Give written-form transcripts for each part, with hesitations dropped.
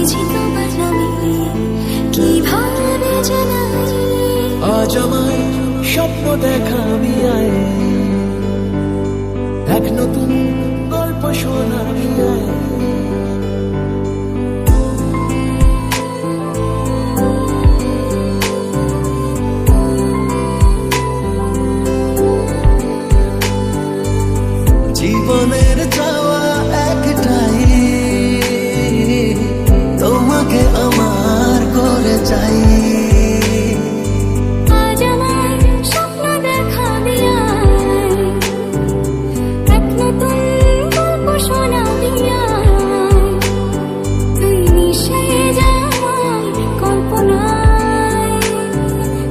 পড়েছি তোমার নামে কিভাবে জানাই। আজ আমায় স্বপ্ন দেখাবি আয়, এক নতুন গল্প শোনাবি আয়। জীবনের চাওয়া একটাই, তোমাকে আমার করে চাই। আজ আমার স্বপ্ন দেখাবি আয়, এক নতুন গল্প শোনাবি আয়। তুই মিশে যা আমার কল্পনায়,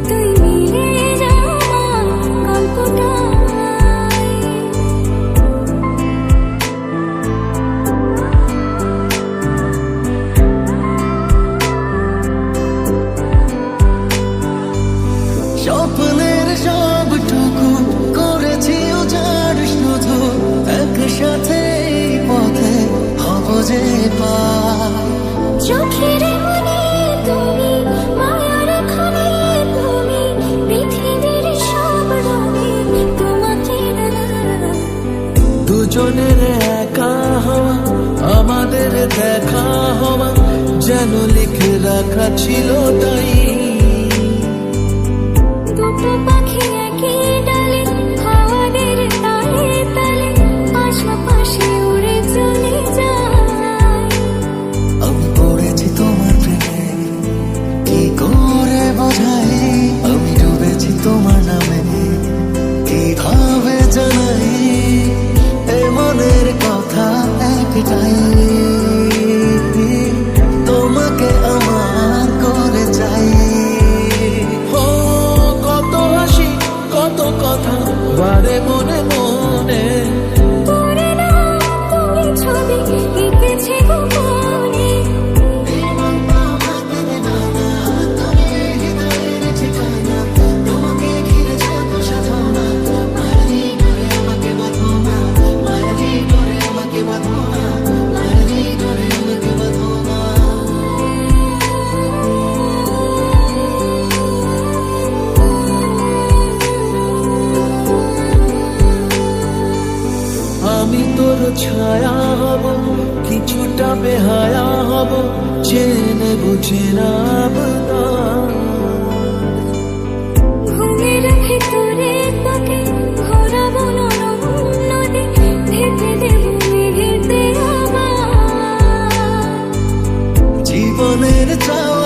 তুই মিলে যা আমার গল্পটায়। স্বপ্নের সবটুকু করেছি উজাড়, শুধু একসাথে এই পথে হব যে পার। চোখের মনে তুমি, মায়ার খানে তুমি, পৃথিবীর সব রঙে তোমাকে ডালা। দুজনের একা হওয়া, আমাদের দেখা হওয়া যেন লিখে রাখা ছিল তাই। দুটো পাখি একই ডালে, হাওয়াদের তালে তালে পাশাপাশি উড়ে চলে যায়। আমি পড়েছি তোমার প্রেমে, কি করে বোঝাই। আমি ডুবেছি তোমার নামে, কিভাবে জানাই। এ মনের কথা একটাই, তোমাকে আমার করে চাই। ও কত হাসি, কত কথা বারে মনে মনে। তোরে না তুমি ছবি এঁকেছি গোপনে। তোমাকে ঘিরে যত সাধনা, মায়ালি করে আমাকে বাঁধো না, মায়ালি করে আমাকে বাঁধো না, মায়ালি করে আমাকে বাঁধো না। আমি তোর ছায়া হব, কিছুটা বেহায়া হব, জেনে বুঝে নাম না। ঘুমের ভেতরে তোকে ঘোরাবো নদী, ঢেকে দেবো মেঘেতে আবার। জীবনের চাওয়া